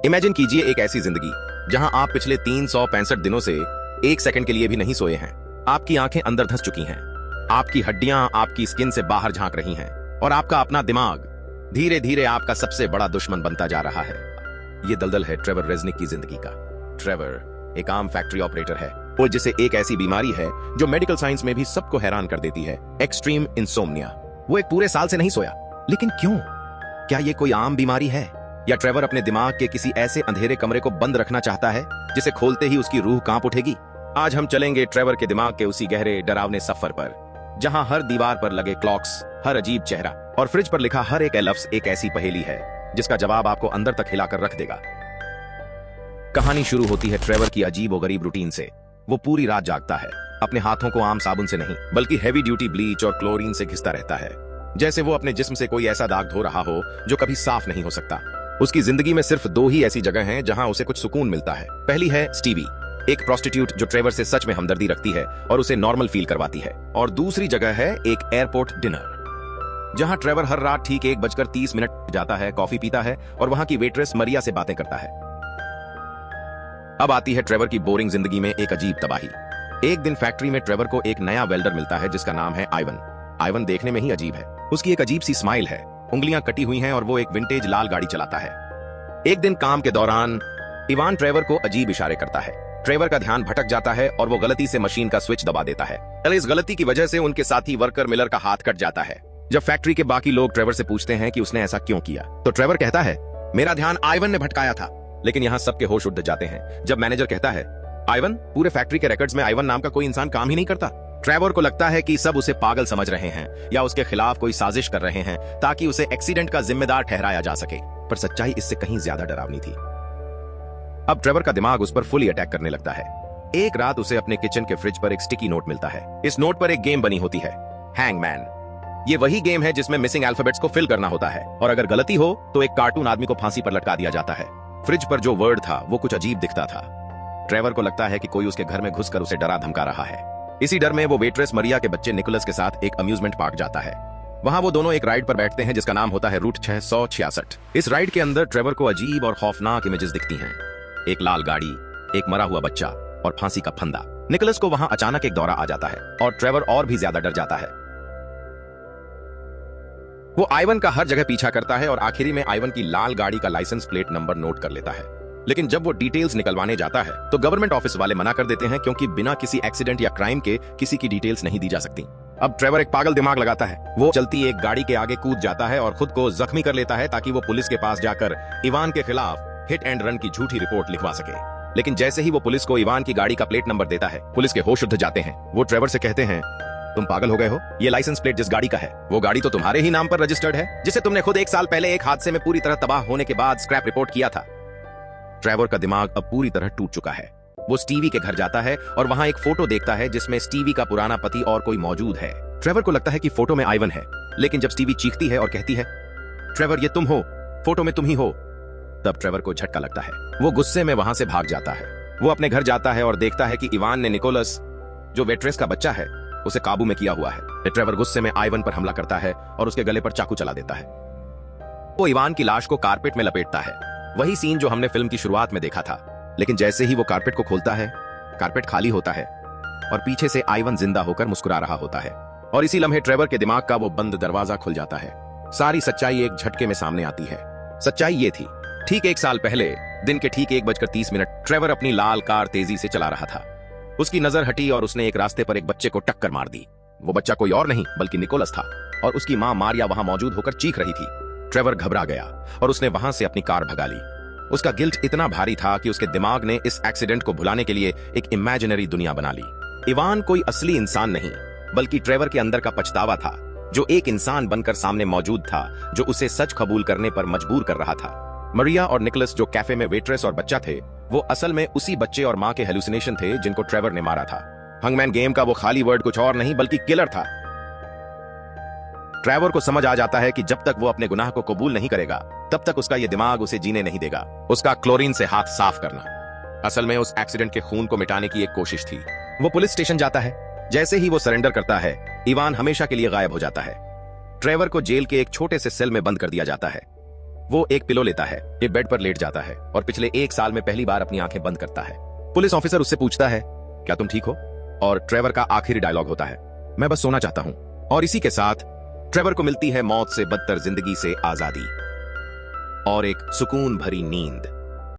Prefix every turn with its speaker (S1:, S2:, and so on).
S1: Imagine कीजिए एक ऐसी जिंदगी जहां आप पिछले 365 दिनों से एक सेकंड के लिए भी नहीं सोए हैं। आपकी आंखें अंदर धंस चुकी हैं, आपकी हड्डियां आपकी स्किन से बाहर झांक रही हैं और आपका अपना दिमाग धीरे धीरे आपका सबसे बड़ा दुश्मन बनता जा रहा है। ये दलदल है ट्रेवर रेज़निक की जिंदगी का। ट्रेवर एक आम फैक्ट्री ऑपरेटर है और जिसे एक ऐसी बीमारी है जो मेडिकल साइंस में भी सबको हैरान कर देती है, एक्सट्रीम इंसोम्निया। वो एक पूरे साल से नहीं सोया, लेकिन क्यों? क्या ये कोई आम बीमारी है या ट्रेवर अपने दिमाग के किसी ऐसे अंधेरे कमरे को बंद रखना चाहता है जिसे खोलते ही उसकी रूह कांप उठेगी? आज हम चलेंगे ट्रेवर के दिमाग के उसी गहरे डरावने सफर पर, जहां हर दीवार पर लगे क्लॉक्स, हर अजीब चेहरा और फ्रिज पर लिखा हर एक लफ्ज एक ऐसी पहेली है जिसका जवाब आपको अंदर तक हिलाकर रख देगा। कहानी शुरू होती है ट्रेवर की अजीब और गरीब रूटीन से। वो पूरी रात जागता है, अपने हाथों को आम साबुन से नहीं बल्कि हैवी ड्यूटी ब्लीच और क्लोरीन से घिसता रहता है, जैसे वो अपने जिस्म से कोई ऐसा दाग धो रहा हो जो कभी साफ नहीं हो सकता। उसकी जिंदगी में सिर्फ दो ही ऐसी जगह हैं जहां उसे कुछ सुकून मिलता है। पहली है स्टीवी, एक प्रोस्टिट्यूट जो ट्रेवर से सच में हमदर्दी रखती है और उसे नॉर्मल फील करवाती है। और दूसरी जगह है एक एयरपोर्ट डिनर, जहां ट्रेवर हर रात ठीक 1:30 जाता है, कॉफी पीता है और वहां की वेट्रेस मरिया से बातें करता है। अब आती है ट्रेवर की बोरिंग जिंदगी में एक अजीब तबाही। एक दिन फैक्ट्री में ट्रेवर को एक नया वेल्डर मिलता है जिसका नाम है आइवन। आइवन देखने में ही अजीब है, उसकी एक अजीब सी स्माइल है, उंगलियां कटी हुई हैं और वो एक विंटेज लाल गाड़ी चलाता है। एक दिन काम के दौरान इवान ट्रेवर को अजीब इशारे करता है। ट्रेवर का ध्यान भटक जाता है और वो गलती से मशीन का स्विच दबा देता है। इस गलती की वजह से उनके साथी वर्कर मिलर का हाथ कट जाता है। जब फैक्ट्री के बाकी लोग ट्रेवर से पूछते हैं कि उसने ऐसा क्यों किया, तो ट्रेवर कहता है, मेरा ध्यान आइवन ने भटकाया था। लेकिन यहाँ सबके होश उड़ जाते हैं जब मैनेजर कहता है, आइवन, पूरे फैक्ट्री के रिकॉर्ड्स में आइवन नाम का कोई इंसान काम ही नहीं करता। ट्रेवर को लगता है कि सब उसे पागल समझ रहे हैं या उसके खिलाफ कोई साजिश कर रहे हैं ताकि उसे एक्सीडेंट का जिम्मेदार ठहराया जा सके, पर सच्चाई इससे कहीं ज्यादा डरावनी थी। अब ट्रेवर का दिमाग उस पर फुली अटैक करने लगता है। एक रात उसे अपने किचन के फ्रिज पर एक स्टिकी नोट मिलता है। इस नोट पर एक गेम बनी होती है, हैंगमैन। ये वही गेम है जिसमें मिसिंग अल्फाबेट्स को फिल करना होता है और अगर गलती हो तो एक कार्टून आदमी को फांसी पर लटका दिया जाता है। फ्रिज पर जो वर्ड था वो कुछ अजीब दिखता था। ट्रेवर को लगता है कि कोई उसके घर में घुसकर उसे डरा धमका रहा है। इसी डर में वो वेट्रेस मरिया के बच्चे निकोलस के साथ एक अम्यूजमेंट पार्क जाता है। वहां वो दोनों एक राइड पर बैठते हैं जिसका नाम होता है रूट 666। इस राइड के अंदर ट्रेवर को अजीब और खौफनाक इमेजेस दिखती हैं, एक लाल गाड़ी, एक मरा हुआ बच्चा और फांसी का फंदा। निकोलस को वहां अचानक एक दौरा आ जाता है और ट्रेवर और भी ज्यादा डर जाता है। वो आइवन का हर जगह पीछा करता है और आखिरी में आइवन की लाल गाड़ी का लाइसेंस प्लेट नंबर नोट कर लेता है। लेकिन जब वो डिटेल्स निकलवाने जाता है तो गवर्नमेंट ऑफिस वाले मना कर देते हैं क्योंकि बिना किसी एक्सीडेंट या क्राइम के किसी की डिटेल्स नहीं दी जा सकती। अब ट्रेवर एक पागल दिमाग लगाता है। वो चलती एक गाड़ी के आगे कूद जाता है और खुद को जख्मी कर लेता है ताकि वो पुलिस के पास जाकर इवान के खिलाफ हिट एंड रन की झूठी रिपोर्ट लिखवा सके। लेकिन जैसे ही वो पुलिस को इवान की गाड़ी का प्लेट नंबर देता है, पुलिस के होश उड़ जाते हैं। वो ट्रेवर से कहते हैं, तुम पागल हो गए हो? ये लाइसेंस प्लेट जिस गाड़ी का है वो गाड़ी तो तुम्हारे ही नाम पर रजिस्टर्ड है, जिसे तुमने खुद 1 साल पहले एक हादसे में पूरी तरह तबाह होने के बाद स्क्रैप रिपोर्ट किया था। ट्रेवर का दिमाग अब पूरी तरह टूट चुका है। वो स्टीवी के घर जाता है और वहां एक फोटो देखता है जिसमें स्टीवी का पुराना पति और कोई मौजूद है। ट्रेवर को लगता है कि फोटो में आइवन है, लेकिन जब स्टीवी चीखती है और कहती है, ट्रेवर ये तुम हो, फोटो में तुम ही हो, तब ट्रेवर को झटका लगता है। वो गुस्से में वहां से भाग जाता है। वो अपने घर जाता है और देखता है कि इवान ने निकोलस, जो वेट्रेस का बच्चा है, उसे काबू में किया हुआ है। ट्रेवर गुस्से में आइवन पर हमला करता है और उसके गले पर चाकू चला देता है। वो इवान की लाश को कारपेट में लपेटता है, वही सीन जो हमने फिल्म की शुरुआत में देखा था। लेकिन जैसे ही वो कारपेट को खोलता है, कारपेट खाली होता है और पीछे से आइवन जिंदा होकर मुस्कुरा रहा होता है। और इसी लम्हे ट्रेवर के दिमाग का वो बंद दरवाजा खुल जाता है। सारी सच्चाई एक झटके में सामने आती है। सच्चाई ये थी, ठीक 1 साल पहले दिन के ठीक 1:30 ट्रेवर अपनी लाल कार तेजी से चला रहा था। उसकी नजर हटी और उसने एक रास्ते पर एक बच्चे को टक्कर मार दी। वो बच्चा कोई और नहीं बल्कि निकोलस था और उसकी मां मारिया वहां मौजूद होकर चीख रही थी। ट्रेवर घबरा गया और उसने वहां से अपनी कार भगा ली। उसका गिल्ट इतना भारी था कि उसके दिमाग ने इस एक्सीडेंट को भुलाने के लिए एक इमेजिनरी दुनिया बना ली। इवान कोई असली इंसान नहीं बल्कि ट्रेवर के अंदर का पछतावा था, जो एक इंसान बनकर सामने मौजूद था, जो उसे सच कबूल करने पर मजबूर कर रहा था। मरिया और निकोलस जो कैफे में वेट्रेस और बच्चा थे, वो असल में उसी बच्चे और मां के हेलुसिनेशन थे जिनको ट्रेवर ने मारा था। हंगमैन गेम का वो खाली वर्ड कुछ और नहीं बल्कि किलर था। ट्रेवर को समझ आ जाता है कि जब तक वो अपने गुनाह को कबूल नहीं करेगा तब तक उसका ये दिमाग उसे जीने नहीं देगा। उसका क्लोरीन से हाथ साफ करना असल में उस एक्सीडेंट के खून को मिटाने की एक कोशिश थी। वो पुलिस स्टेशन जाता है। जैसे ही वो सरेंडर करता है, इवान हमेशा के लिए गायब हो जाता है। ट्रेवर को जेल के एक छोटे से सेल में बंद कर दिया जाता है। वो एक पिलो लेता है, ये बेड पर लेट जाता है और पिछले 1 साल में पहली बार अपनी आंखें बंद करता है। पुलिस ऑफिसर उससे पूछता है, क्या तुम ठीक हो? और ट्रेवर का आखिरी डायलॉग होता है, मैं बस सोना चाहता हूं। और इसी के साथ ट्रेवर को मिलती है मौत से बदतर जिंदगी से आजादी और एक सुकून भरी नींद।